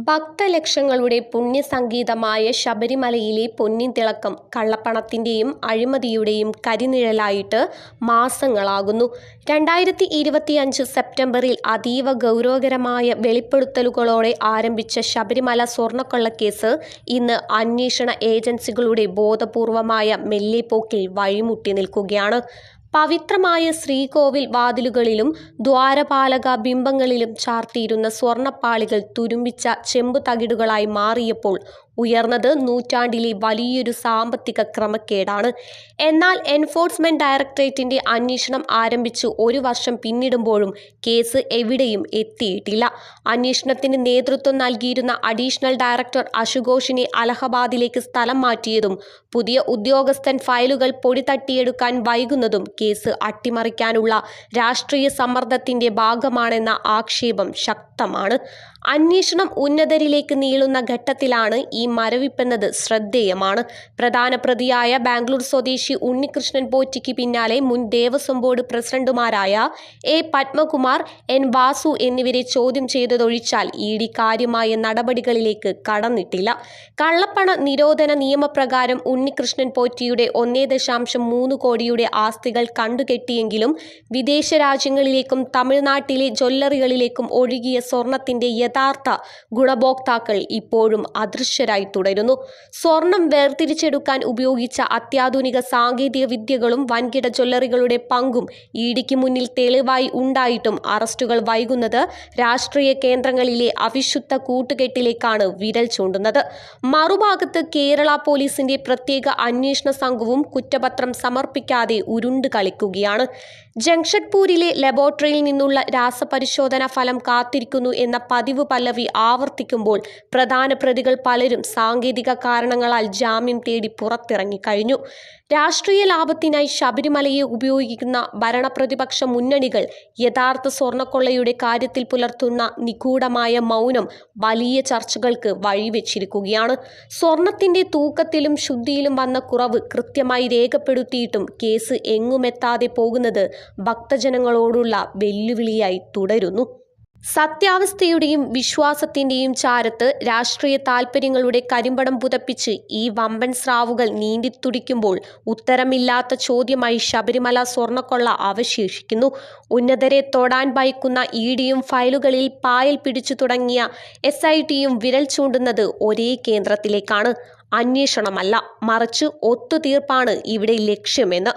ഭക്തലക്ഷങ്ങളുടെ പുണ്യസംഗീതമായ ശബരിമലയിലെ പൊന്നിൻ തിളക്കം കള്ളപ്പണത്തിൻ്റെയും അഴിമതിയുടെയും കരിനിഴലായിട്ട് മാസങ്ങളാകുന്നു. 2025 സെപ്റ്റംബറിൽ അതീവ ഗൗരവകരമായ വെളിപ്പെടുത്തലുകളോടെ ആരംഭിച്ച ശബരിമല സ്വർണ്ണക്കൊള്ളക്കേസ് ഇന്ന് അന്വേഷണ ഏജൻസികളുടെ ബോധപൂർവമായ മെല്ലെപ്പോക്കിൽ വഴിമുട്ടി നിൽക്കുകയാണ്. പവിത്രമായ ശ്രീകോവിൽ വാതിലുകളിലും ദ്വാരപാലക ബിംബങ്ങളിലും ചാർത്തിയിരുന്ന സ്വർണ്ണപ്പാളികൾ തുരുമ്പിച്ച ചെമ്പുതകിടുകളായി മാറിയപ്പോൾ ഉയർന്നത് നൂറ്റാണ്ടിലെ വലിയൊരു സാമ്പത്തിക ക്രമക്കേടാണ്. എന്നാൽ എൻഫോഴ്സ്മെന്റ് ഡയറക്ടറേറ്റിന്റെ അന്വേഷണം ആരംഭിച്ചു 1 വർഷം പിന്നിടുമ്പോഴും കേസ് എവിടെയും എത്തിയിട്ടില്ല. അന്വേഷണത്തിന് നേതൃത്വം നൽകിയിരുന്ന അഡീഷണൽ ഡയറക്ടർ അശുഘോഷിനെ അലഹബാദിലേക്ക് സ്ഥലം മാറ്റിയതും പുതിയ ഉദ്യോഗസ്ഥൻ ഫയലുകൾ പൊടിതട്ടിയെടുക്കാൻ വൈകുന്നതും കേസ് അട്ടിമറിക്കാനുള്ള രാഷ്ട്രീയ സമ്മർദ്ദത്തിന്റെ ഭാഗമാണെന്ന ആക്ഷേപം ശക്തമാണ്. അന്വേഷണം ഉന്നതരിലേക്ക് നീളുന്ന ഘട്ടത്തിലാണ് ഈ മരവിപ്പെന്നത് ശ്രദ്ധേയമാണ്. പ്രധാന പ്രതിയായ ബാംഗ്ലൂർ സ്വദേശി ഉണ്ണികൃഷ്ണൻ പോറ്റിക്ക് പിന്നാലെ മുൻ ദേവസ്വം ബോർഡ് പ്രസിഡന്റുമാരായ എ പത്മകുമാർ, എൻ വാസു എന്നിവരെ ചോദ്യം ചെയ്തതൊഴിച്ചാൽ ഇഡി കാര്യമായ നടപടികളിലേക്ക് കടന്നിട്ടില്ല. കള്ളപ്പണ നിരോധന നിയമപ്രകാരം ഉണ്ണികൃഷ്ണൻ പോറ്റിയുടെ 1.3 കോടിയുടെ ആസ്തികൾ കണ്ടുകെട്ടിയെങ്കിലും വിദേശ രാജ്യങ്ങളിലേക്കും തമിഴ്നാട്ടിലെ ജ്വല്ലറികളിലേക്കും ഒഴുകിയ സ്വർണത്തിന്റെ യഥാർത്ഥ ഗുണഭോക്താക്കൾ ഇപ്പോഴും അദൃശ്യരായി തുടരുന്നു. സ്വർണം വേർതിരിച്ചെടുക്കാൻ ഉപയോഗിച്ച അത്യാധുനിക സാങ്കേതിക വിദ്യകളും വൻകിട ജ്വല്ലറികളുടെ പങ്കും ഇഡിക്ക് മുന്നിൽ തെളിവായി ഉണ്ടായിട്ടും അറസ്റ്റുകൾ വൈകുന്നത് രാഷ്ട്രീയ കേന്ദ്രങ്ങളിലെ അവിശുദ്ധ കൂട്ടുകെട്ടിലേക്കാണ് വിരൽ ചൂണ്ടുന്നത്. മറുഭാഗത്ത് കേരള പോലീസിന്റെ പ്രത്യേക അന്വേഷണ സംഘവും കുറ്റപത്രം സമർപ്പിക്കാതെ ഉരുണ്ട് കളിക്കുകയാണ്. ജംഷഡ്പൂരിലെ ലബോറട്ടറിയിൽ നിന്നുള്ള രാസപരിശോധനാ ഫലം കാത്തിരിക്കുന്നു എന്ന പതിവ് പല്ലവി ആവർത്തിക്കുമ്പോൾ പ്രധാന പ്രതികൾ പലരും സാങ്കേതിക കാരണങ്ങളാൽ ജാമ്യം തേടി പുറത്തിറങ്ങിക്കഴിഞ്ഞു. രാഷ്ട്രീയ ലാഭത്തിനായി ശബരിമലയെ ഉപയോഗിക്കുന്ന ഭരണപ്രതിപക്ഷ മുന്നണികൾ യഥാർത്ഥ സ്വർണ്ണക്കൊള്ളയുടെ കാര്യത്തിൽ പുലർത്തുന്ന നിഗൂഢമായ മൗനം വലിയ ചർച്ചകൾക്ക് വഴിവെച്ചിരിക്കുകയാണ്. സ്വർണത്തിന്റെ തൂക്കത്തിലും ശുദ്ധിയിലും വന്ന കുറവ് കൃത്യമായി രേഖപ്പെടുത്തിയിട്ടും കേസ് എങ്ങുമെത്താതെ പോകുന്നത് ഭക്തജനങ്ങളോടുള്ള വെല്ലുവിളിയായി തുടരുന്നു. സത്യാവസ്ഥയുടെയും വിശ്വാസത്തിന്റെയും ചാരത്ത് രാഷ്ട്രീയ താൽപര്യങ്ങളുടെ കരിമ്പടം പുതപ്പിച്ച് ഈ വമ്പൻ സ്രാവുകൾ നീന്തിത്തുടിക്കുമ്പോൾ ഉത്തരമില്ലാത്ത ചോദ്യമായി ശബരിമല സ്വർണ്ണക്കൊള്ള അവശേഷിക്കുന്നു. ഉന്നതരെ തൊടാൻ ഭയക്കുന്ന ഇഡിയും ഫയലുകളിൽ പായൽ പിടിച്ചു തുടങ്ങിയ SITയും വിരൽ ചൂണ്ടുന്നത് ഒരേ കേന്ദ്രത്തിലേക്കാണ്. അന്വേഷണമല്ല, മറിച്ച് ഒത്തുതീർപ്പാണ് ഇവിടെ ലക്ഷ്യമെന്ന്